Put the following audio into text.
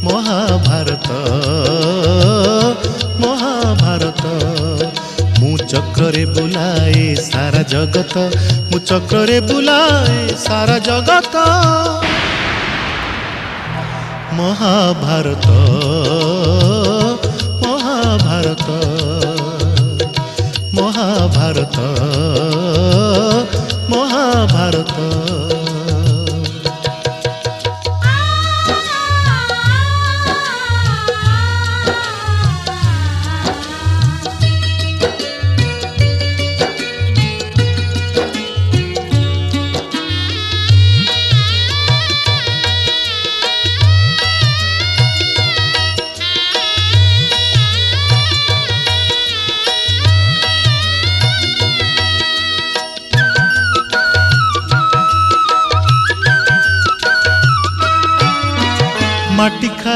महाभारत महाभारत मु चक्रे बुलाए सारा जगत मु चक्रे बुलाए सारा जगत महाभारत महाभारत महाभारत महाभारत माटी